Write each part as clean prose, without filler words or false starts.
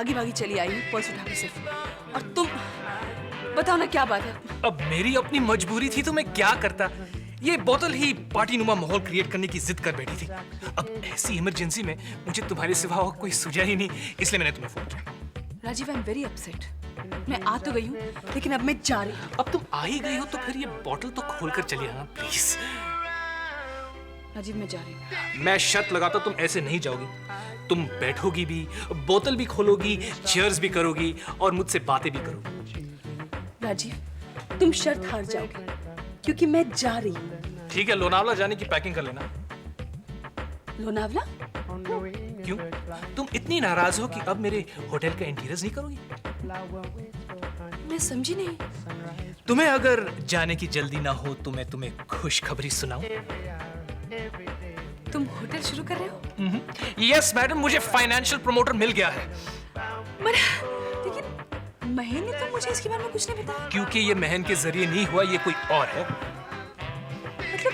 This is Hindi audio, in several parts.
भागी भागी चली आई हूँ पर्स उठाकर सिर्फ, और तुम बताओ ना क्या बात है। अब मेरी अपनी मजबूरी थी तो मैं क्या करता। ये बोतल ही पार्टी नुमा माहौल क्रिएट करने की जिद कर बैठी थी। अब ऐसी इमरजेंसी में मुझे तुम्हारे सिवा और कोई सूझा ही नहीं, इसलिए मैंने तुम्हें फोन किया। Rajiv, I am very upset. मैं आ तो गई हूँ लेकिन अब मैं जा रही हूँ। अब तुम आ ही गई हो तो फिर ये बोतल तो खोल कर चली आना प्लीज। राजीव, मैं जा रही हूँ। मैं शर्त लगाता तुम ऐसे नहीं जाओगी। तुम बैठोगी भी, बोतल भी खोलोगी, चीयर्स भी करोगी और मुझसे बातें भी करोगी। राजीव, तुम शर्त हार जाओगे क्योंकि मैं जा रही हूँ। ठीक है, लोनावला जाने की पैकिंग कर लेना। लोनावला? क्यों? तुम इतनी नाराज हो कि अब मेरे होटल का इंटीरियर्स नहीं करोगी? मैं समझी नहीं। तुम्हें अगर जाने की जल्दी ना हो तो मैं तुम्हें खुशखबरी सुनाऊं? तुम होटल शुरू कर रहे हो? यस मैडम, मुझे फाइनेंशियल प्रमोटर मिल गया है। लेकिन महेन ने तो मुझे इसके बारे में कुछ नहीं बताया। क्योंकि ये महन के जरिए नहीं हुआ, ये कोई और है। मतलब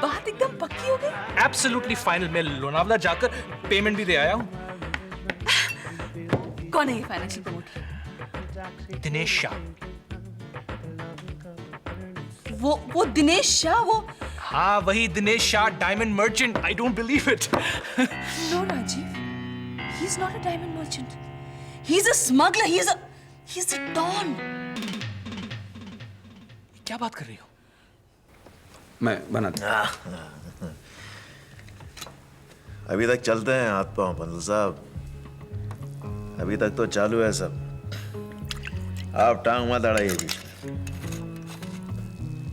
बात एकदम पक्की हो गई? Absolutely final. मैं लोनावला जाकर पेमेंट भी दे आया हूँ। कौन है ये फाइनेंशियल प्रमोटर? दिनेश शाह। वो दिनेश शाह? वो? हाँ, वही Dinesh Shah, diamond merchant. I don't believe it. No, Rajiv. He's not a diamond merchant. He's a smuggler. He's a don. क्या बात कर रही हो? मैं बनाता। अभी तक चलते हैं हाथ पांव बंदल साहब, अभी तक तो चालू है सब। आप टांग मत अड़ाइए बीच में।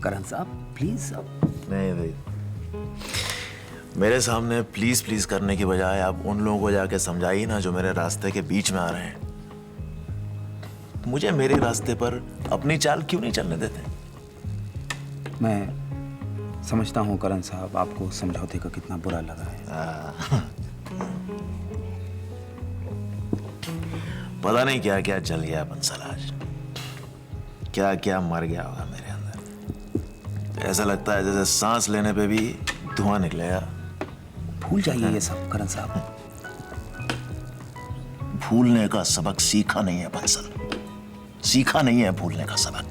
करण साहब प्लीज। नहीं भाई, मेरे सामने प्लीज प्लीज करने की बजाय आप उन लोगों को जाके समझाइए ना जो मेरे रास्ते के बीच में आ रहे हैं। मुझे मेरे रास्ते पर अपनी चाल क्यों नहीं चलने देते? मैं समझता हूँ करण साहब, आपको समझौते का कितना बुरा लगा है। पता नहीं क्या क्या चल गया बंसल आज, क्या क्या मर गया होगा मेरे अंदर। ऐसा लगता है जैसे सांस लेने पे भी धुआं निकलेगा। भूल जाइए ये सब करण साहब। भूलने का सबक सीखा नहीं है बंसल, सीखा नहीं है भूलने का सबक।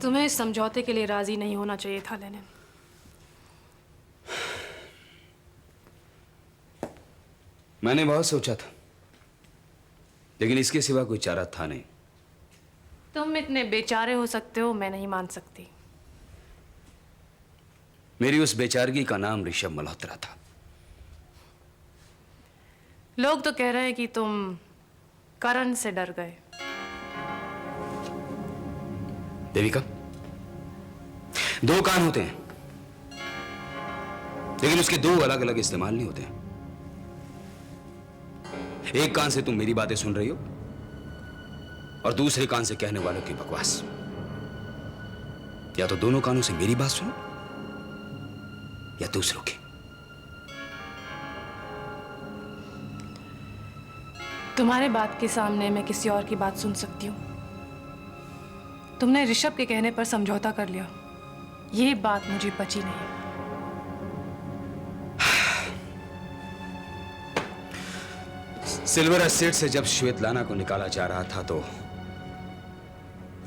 तुम्हें इस समझौते के लिए राजी नहीं होना चाहिए था लेनिन। मैंने बहुत सोचा था, लेकिन इसके सिवा कोई चारा था नहीं। तुम इतने बेचारे हो सकते हो, मैं नहीं मान सकती। मेरी उस बेचारगी का नाम ऋषभ मल्होत्रा था। लोग तो कह रहे हैं कि तुम करण से डर गए। देविका, दो कान होते हैं, लेकिन उसके दो अलग अलग इस्तेमाल नहीं होते हैं। एक कान से तुम मेरी बातें सुन रही हो और दूसरे कान से कहने वालों की बकवास। या तो दोनों कानों से मेरी बात सुनो या दूसरों की। तुम्हारे बात के सामने मैं किसी और की बात सुन सकती हूँ। तुमने ऋषभ के कहने पर समझौता कर लिया, ये बात मुझे पची नहीं। सिल्वर एस्टेट से जब श्वेतलाना को निकाला जा रहा था तो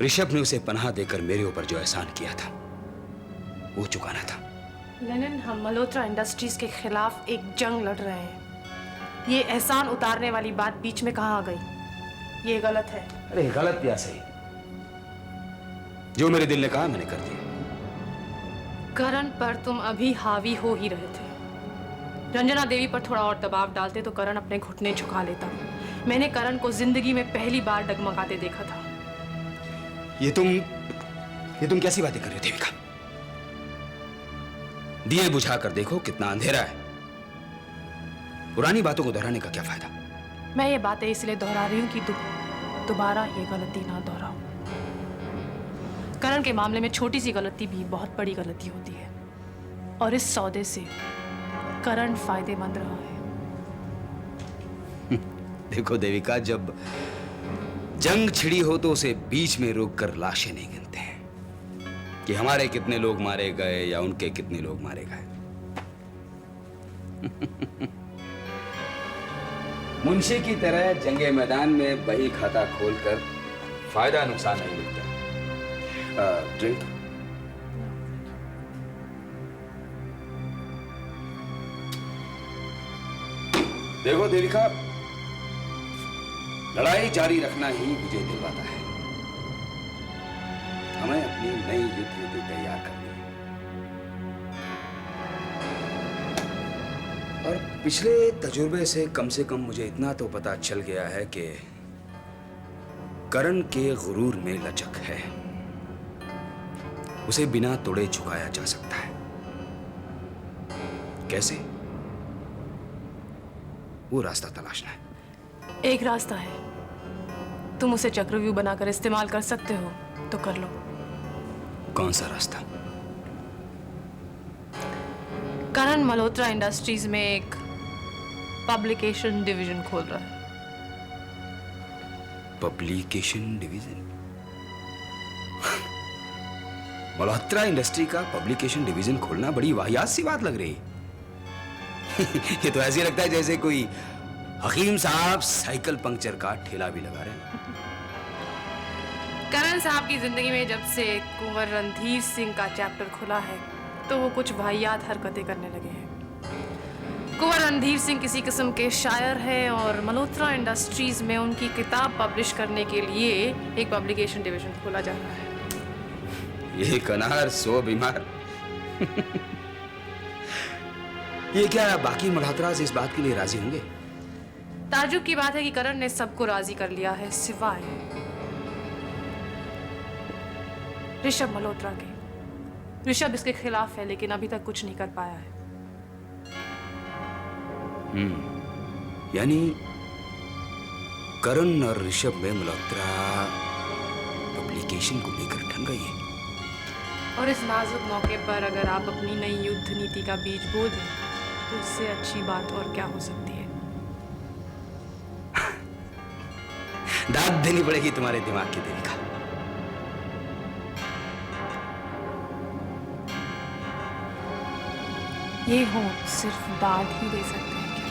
ऋषभ ने उसे पनाह देकर मेरे ऊपर जो एहसान किया था वो चुकाना था। लेनिन, हम मल्होत्रा इंडस्ट्रीज के खिलाफ एक जंग लड़ रहे हैं। ये एहसान उतारने वाली बात बीच में कहाँ आ गई? ये गलत है। अरे गलत या सही, जो मेरे दिल ने कहा मैंने कर दिया। करण पर तुम अभी हावी हो ही रहे थे। रंजना देवी पर थोड़ा और दबाव डालते तो करण अपने घुटने झुका लेता। मैंने करण को जिंदगी में पहली बार डगमगाते देखा था। ये तुम कैसी बातें कर रही हो देविका? दिए बुझा कर देखो कितना अंधेरा है। पुरानी बातों को दोहराने का क्या फायदा? मैं ये बातें इसलिए दोहरा रही हूँ कि दोबारा ये गलती ना दोहराओ। करण के मामले में छोटी सी गलती भी बहुत बड़ी गलती होती है, और इस सौदे से करण फायदेमंद रहा है। देखो देविका, जब जंग छिड़ी हो तो उसे बीच में रोककर लाशें नहीं गिनते हैं कि हमारे कितने लोग मारे गए या उनके कितने लोग मारे गए। मुंशी की तरह जंगे मैदान में बही खाता खोलकर फायदा नुकसान नहीं मिलता। ड्रिंक। देखो देविका, लड़ाई जारी रखना ही विजय दिलवाता है। हमें अपनी नई युद्ध नीति तैयार करनी है। और पिछले तजुर्बे से कम मुझे इतना तो पता चल गया है कि करण के गुरूर में लचक है। उसे बिना तोड़े झुकाया जा सकता है। कैसे? वो रास्ता तलाशना है। एक रास्ता है, तुम उसे चक्रव्यूह बनाकर इस्तेमाल कर सकते हो तो कर लो। कौन सा रास्ता? करण मल्होत्रा इंडस्ट्रीज में एक पब्लिकेशन डिवीजन खोल रहा है। Publication division? मल्होत्रा इंडस्ट्री का पब्लिकेशन डिवीजन खोलना बड़ी वाहियात सी बात लग रही है। ये तो ऐसे लगता है जैसे कोई हकीम साहब साइकिल पंक्चर का ठेला भी लगा रहे हैं। करण साहब की जिंदगी में जब से कुंवर रणधीर सिंह का चैप्टर खुला है तो वो कुछ वाहियात हरकतें करने लगे हैं। कुंवर रणधीर सिंह किसी किस्म के शायर हैं और मल्होत्रा इंडस्ट्रीज में उनकी किताब पब्लिश करने के लिए एक पब्लिकेशन डिवीजन खोला जा रहा है। ये कनार सो बीमार। ये क्या बाकी मल्होत्रास इस बात के लिए राजी होंगे? ताजुब की बात है कि करण ने सबको राजी कर लिया है सिवाय ऋषभ मल्होत्रा के। ऋषभ इसके खिलाफ है लेकिन अभी तक कुछ नहीं कर पाया है। यानी करण और ऋषभ में मल्होत्रा पब्लिकेशन को लेकर ठन गई है। और इस नाजुक मौके पर अगर आप अपनी नई युद्ध नीति का बीज बो दें तो इससे अच्छी बात और क्या हो सकती है। दाद देनी पड़ेगी तुम्हारे दिमाग की देविका। ये होंठ सिर्फ दाद ही दे सकते हैं क्या?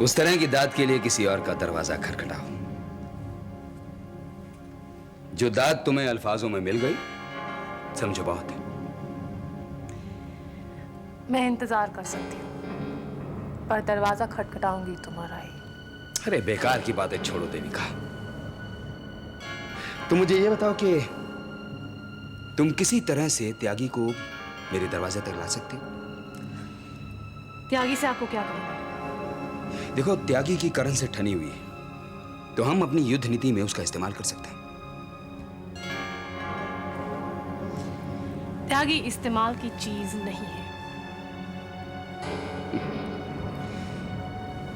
उस तरह की दाद के लिए किसी और का दरवाजा खटखटाओ। जो दाद तुम्हें अल्फाजों में मिल गई समझो बहुत है। मैं इंतजार कर सकती हूँ पर दरवाजा खटखटाऊंगी तुम्हारा ही। अरे बेकार की बातें छोड़ो देविका। तुम मुझे ये बताओ कि तुम किसी तरह से त्यागी को मेरे दरवाजे तक ला सकते हो? त्यागी से आपको क्या करना है? देखो, त्यागी की करण से ठनी हुई है तो हम अपनी युद्ध नीति में उसका इस्तेमाल कर सकते हैं। त्यागी इस्तेमाल की चीज नहीं है।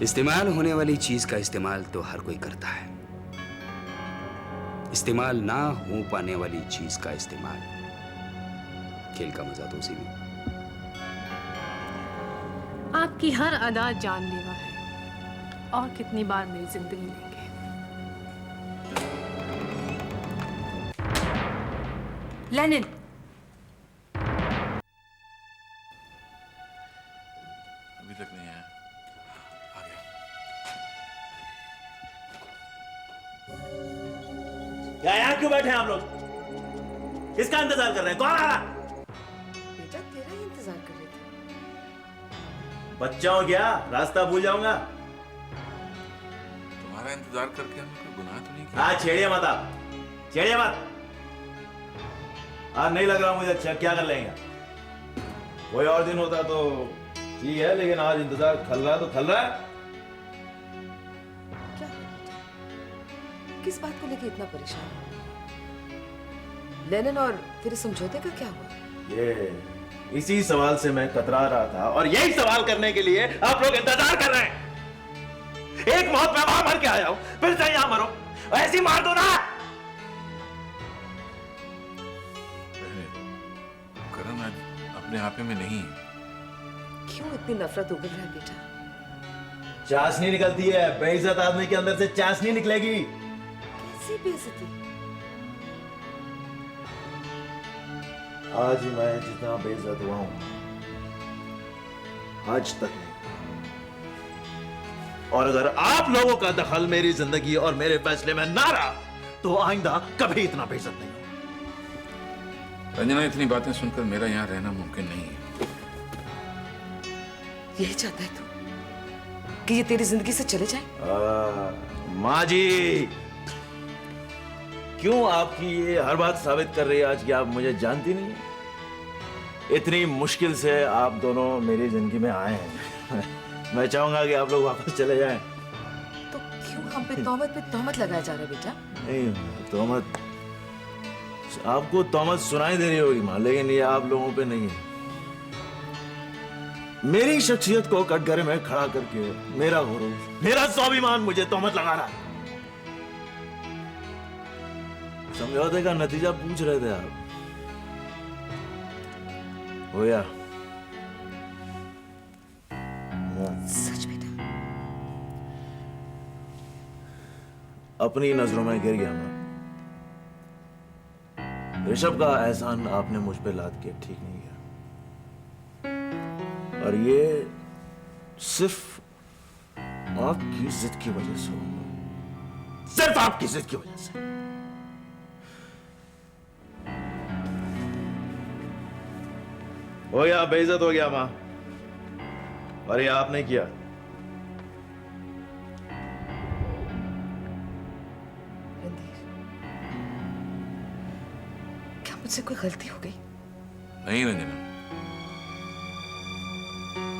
इस्तेमाल होने वाली चीज का इस्तेमाल तो हर कोई करता है। इस्तेमाल ना हो पाने वाली चीज का इस्तेमाल, खेल का मजा तो उसी में। आपकी हर अदा जानलेवा है। और कितनी बार मेरी जिंदगी लेंगे? लेनिन, अभी तक नहीं आया। आ गया। क्या यहाँ क्यों बैठे हैं आप लोग? किसका इंतजार कर रहे हैं? कौन आ रहा? बेटा तेरा ही इंतजार कर रहे थे। बच्चा हो क्या? रास्ता भूल जाऊंगा। तुम्हारा इंतजार करके हमने कोई गुनाह तो नहीं किया। आज छेड़िए मत आप, छेड़िए मत। आज नहीं लग रहा मुझे अच्छा, क्या कर लेंगे? कोई और दिन होता तो ठीक है, लेकिन आज इंतजार खल रहा है तो खल रहा है। क्या है बेटा? किस बात को लेके इतना परेशान है? लेनिन और फिर इस समझौते का क्या हुआ? ये इसी सवाल से मैं कतरा रहा था और यही सवाल करने के लिए आप लोग इंतजार कर रहे हैं। एक मौत मैं वहां मर के आया हूं, फिर से यहां मरो, ऐसी मार दो ना। बहने, करण आज अपने आपे में नहीं है। क्यों इतनी नफरत उगल रहा है बेटा? चाशनी निकलती है, बेइज्जत आदमी के अंदर से चाशनी निकलेगी। कैसी बेइज्जती? आज मैं जितना बेइज्जत हुआ हूं, आज तक नहीं। और अगर आप लोगों का दखल मेरी जिंदगी और मेरे फैसले में ना रहा तो आइंदा कभी इतना बेइज्जत नहीं होगा। रंजना, इतनी बातें सुनकर मेरा यहाँ रहना मुमकिन नहीं है। यही चाहता है तू कि ये तेरी जिंदगी से चले जाए? माँ जी, क्यों आपकी ये हर बात साबित कर रही है आज कि आप मुझे जानती नहीं है? इतनी मुश्किल से आप दोनों मेरी जिंदगी में आए हैं। मैं चाहूंगा कि आप लोग वापस चले जाएं। तो क्यों हम पे तोहमत लगाया जा रहा है बेटा? नहीं, तोहमत आपको तोहमत सुनाई दे रही होगी माँ, लेकिन ये आप लोगों पे नहीं है। मेरी शख्सियत को कटघरे में खड़ा करके मेरा गुरु, मेरा स्वाभिमान मुझे तोहमत लगा रहा है। समझौते का नतीजा पूछ रहे थे आप, होया? सच बेटा? अपनी नजरों में गिर गया मैं। ऋषभ का एहसान आपने मुझ पे लाद के ठीक नहीं किया, और ये सिर्फ आपकी जिद की वजह से हुआ। सिर्फ आपकी जिद की वजह से। हो गया, बेइज्जत हो गया मां, और ये आपने किया। रणधीर, क्या मुझसे कोई गलती हो गई? नहीं रंजना,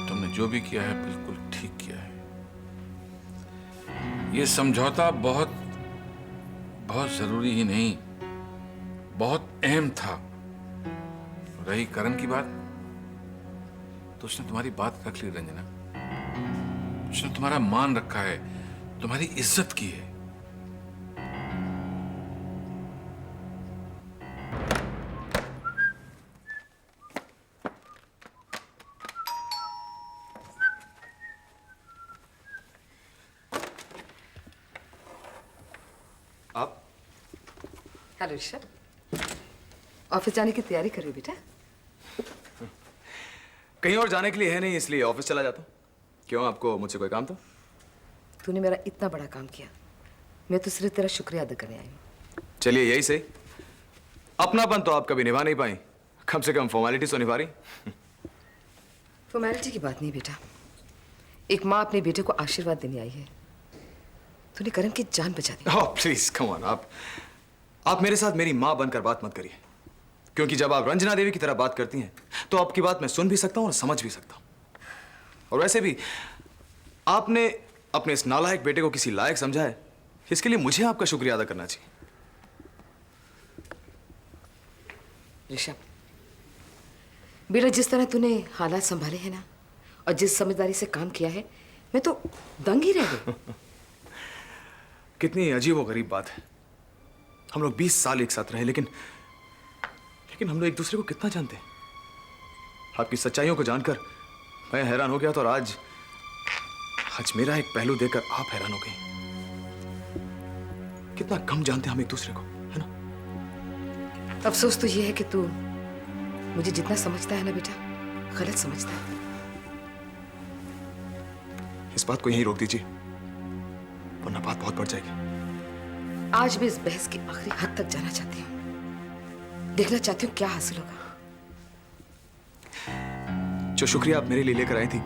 तुमने जो भी किया है बिल्कुल ठीक किया है। ये समझौता बहुत बहुत जरूरी ही नहीं, बहुत अहम था। रही करण की बात, तो उसने तुम्हारी बात रख ली रंजना। उसने तुम्हारा मान रखा है, तुम्हारी इज्जत की है। आप हेलो ऋषभ, ऑफिस जाने की तैयारी कर रही हो बेटा? कहीं और जाने के लिए है नहीं, इसलिए ऑफिस चला जाता हूँ। क्यों, आपको मुझसे कोई काम था? तूने मेरा इतना बड़ा काम किया, मैं तो सिर्फ तेरा शुक्रिया अदा करने आई हूँ। चलिए, यही सही। अपनापन तो आप कभी निभा नहीं पाई, कम से कम फॉर्मेलिटी तो निभा रही। फॉर्मेलिटी की बात नहीं बेटा, एक माँ अपने बेटे को आशीर्वाद देने आई है। तूने करण की जान बचा दी। ओह प्लीज कम ऑन, आप मेरे साथ मेरी माँ बनकर बात मत करिए, क्योंकि जब आप रंजना देवी की तरह बात करती हैं तो आपकी बात मैं सुन भी सकता हूं और समझ भी सकता हूं। और वैसे भी आपने अपने इस नालायक बेटे को किसी लायक समझा है, इसके लिए मुझे आपका शुक्रिया अदा करना चाहिए। ऋषभ बेटा, जिस तरह तूने हालात संभाले हैं ना, और जिस समझदारी से काम किया है, मैं तो दंग ही रह गई। कितनी अजीब और गरीब बात है। हम लोग 20 साल एक साथ रहे, लेकिन हम लोग एक दूसरे को कितना जानते हैं। आपकी सच्चाइयों को जानकर मैं हैरान हो गया था, और आज मेरा एक पहलू देखकर आप हैरान हो गई। कितना कम जानते हैं हम एक दूसरे को, है ना? अफसोस तो ये है कि तू मुझे जितना समझता है ना बेटा, गलत समझता है। इस बात को यहीं रोक दीजिए, वरना बात बहुत बढ़ जाएगी। आज मैं इस बहस की आखिरी हद तक जाना चाहती हूँ, देखना चाहती हूँ क्या हासिल होगा। जो शुक्रिया आप मेरे लिए लेकर आई थी,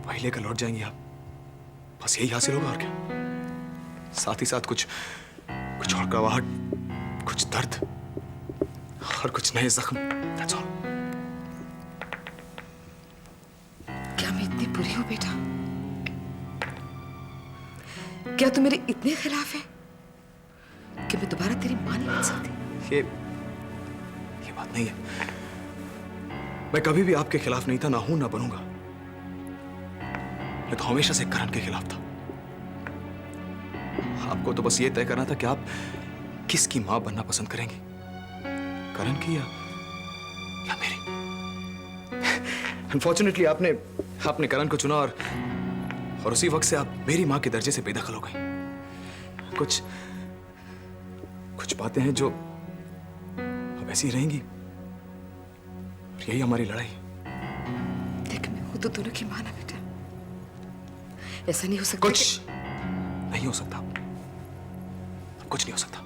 वही लेकर लौट जाएंगी आप। बस यही हासिल होगा, और क्या। साथ ही साथ कुछ और कड़वाहट, कुछ दर्द और कुछ नए जख्म। That's all. क्या मैं इतनी बुरी हूँ बेटा? क्या तू मेरे इतने खिलाफ है कि मैं दोबारा तेरी मां नहीं बन सकती? ये बात नहीं है। मैं कभी भी आपके खिलाफ नहीं था, ना हूं ना बनूंगा। मैं तो हमेशा से करण के खिलाफ था। आपको तो बस ये तय करना था कि आप किसकी मां बनना पसंद करेंगी, करण की या मेरी। अनफॉर्चुनेटली आपने करण को चुना, और उसी वक्त से आप मेरी मां के दर्जे से बेदखल हो गई। कुछ बातें हैं जो अब ऐसी रहेंगी, और यही हमारी लड़ाई। लेकिन मैं खुद तो दोनों की मां ना बेटा, ऐसा नहीं हो सकता। कुछ नहीं हो सकता, कुछ नहीं हो सकता।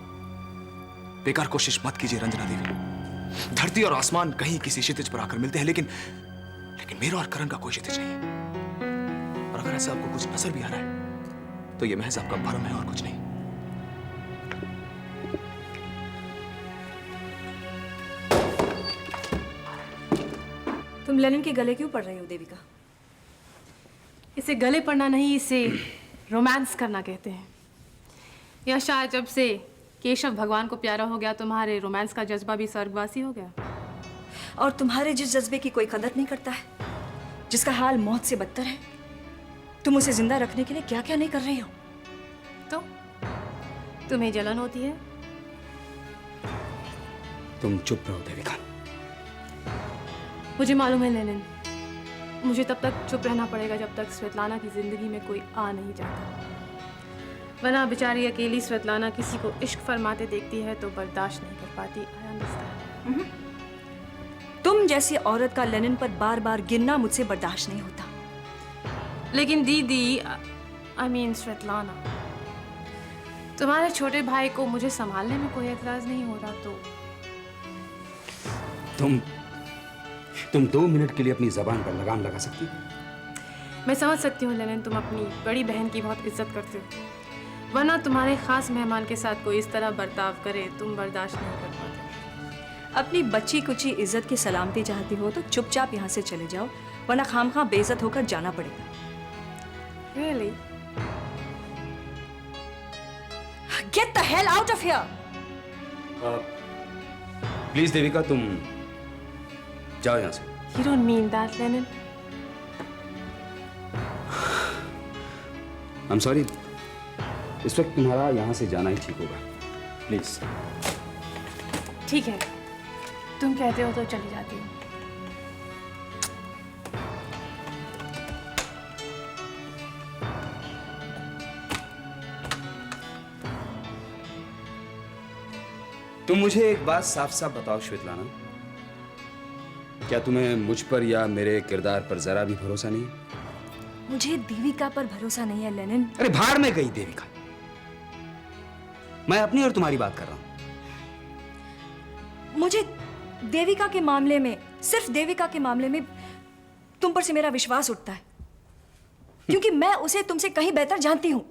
बेकार कोशिश मत कीजिए रंजना देवी। धरती और आसमान कहीं किसी क्षितिज पर आकर मिलते हैं, लेकिन मेरा और करण का कोई क्षितिज नहीं है। और अगर ऐसा आपको कुछ नजर भी आ रहा है तो यह महज आपका भ्रम है और कुछ नहीं। तुम लेनिन के गले क्यों पड़ रही हो देविका? इसे गले पड़ना नहीं, इसे रोमांस करना कहते हैं। या शायद जब से केशव भगवान को प्यारा हो गया, तुम्हारे रोमांस का जज्बा भी स्वर्गवासी हो गया। और तुम्हारे जिस जज्बे की कोई कदर नहीं करता है, जिसका हाल मौत से बदतर है, तुम उसे जिंदा रखने के लिए क्या क्या नहीं कर रही हो। तो तुम्हें जलन होती है? तुम चुप रहो देविका। मुझे मालूम है लेनिन, मुझे तब तक चुप रहना पड़ेगा जब तक स्वेतलाना की जिंदगी में कोई आ नहीं जाता। वरना बेचारी अकेली स्वेतलाना किसी को इश्क फरमाते देखती है तो बर्दाश्त नहीं कर पाती। I understand। तुम जैसी औरत का लेनिन पर बार बार गिरना मुझसे बर्दाश्त नहीं होता। लेकिन दीदी, I mean स्वेतलाना, तुम्हारे छोटे भाई को मुझे संभालने में कोई एतराज नहीं हो रहा तो तुम 2 मिनट के लिए अपनी जबान पर लगाम लगा सकती हो? मैं समझ सकती हूँ लेनिन, तुम अपनी बड़ी बहन की बहुत इज्जत करते हो, वरना तुम्हारे खास मेहमान के साथ कोई इस तरह बर्ताव करे तुम बर्दाश्त नहीं कर पाते। अपनी बच्ची कुची इज्जत की सलामती चाहती हो तो चुपचाप यहाँ से चले जाओ, वरना खामखा बेइज्जत होकर जाना पड़ेगा। Really? Get the hell out of here! Please Devika, तुम जाओ यहाँ से। You don't mean that, Lenin. I'm sorry, इस वक्त तुम्हारा यहाँ से जाना ही ठीक होगा। प्लीज। ठीक है, तुम कहते हो तो चली जाती हूँ। तुम मुझे एक बात साफ साफ बताओ श्वेतलाना, क्या तुम्हें मुझ पर या मेरे किरदार पर जरा भी भरोसा नहीं है? मुझे देविका पर भरोसा नहीं है लेनिन। अरे भाड़ में गई देविका, मैं अपनी और तुम्हारी बात कर रहा हूं। मुझे देविका के मामले में, सिर्फ देविका के मामले में तुम पर से मेरा विश्वास उठता है, क्योंकि मैं उसे तुमसे कहीं बेहतर जानती हूं।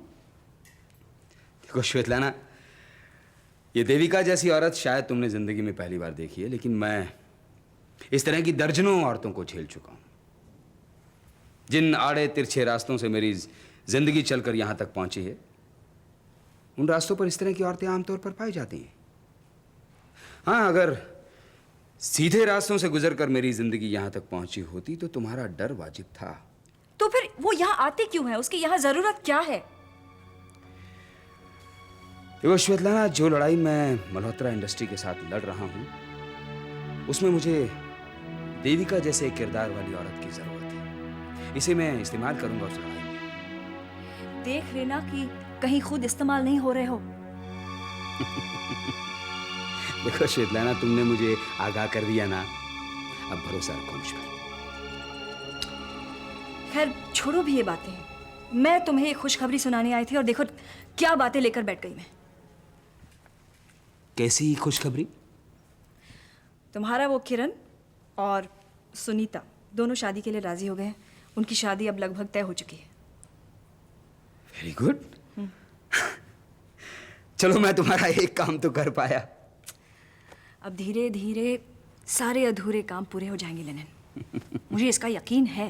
देखो श्वेतलाना, ये देविका जैसी औरत शायद तुमने जिंदगी में पहली बार देखी है, लेकिन मैं इस तरह की दर्जनों औरतों को झेल चुका हूं। जिन आड़े तिरछे रास्तों से मेरी जिंदगी चलकर यहां तक पहुंची है, उन रास्तों पर इस तरह की औरतें आमतौर पर पाई जाती हैं। हाँ, अगर सीधे रास्तों से गुजरकर मेरी जिंदगी यहां तक पहुंची होती तो तुम्हारा डर वाजिब था। तो फिर वो यहां आती क्यों है? उसकी यहां जरूरत क्या है? देखो श्वेतलाना, जो लड़ाई मैं मल्होत्रा इंडस्ट्री के साथ लड़ रहा हूं, उसमें मुझे देविका जैसे किरदार वाली औरत की जरूरत है। इसे मैं इस्तेमाल करूंगा उस लड़ाई में। देख लेना कि कहीं खुद इस्तेमाल नहीं हो रहे हो। देखो श्वेतलाना, तुमने मुझे आगाह कर दिया ना, अब भरोसा रखो मुझ पर। खैर छोड़ो भी ये बातें, मैं तुम्हें एक खुशखबरी सुनाने आई थी और देखो क्या बातें लेकर बैठ गई मैं। कैसी खुशखबरी? तुम्हारा वो किरण और सुनीता दोनों शादी के लिए राजी हो गए हैं। उनकी शादी अब लगभग तय हो चुकी है। Very good. चलो, मैं तुम्हारा एक काम तो कर पाया। अब धीरे धीरे सारे अधूरे काम पूरे हो जाएंगे लेनिन, मुझे इसका यकीन है।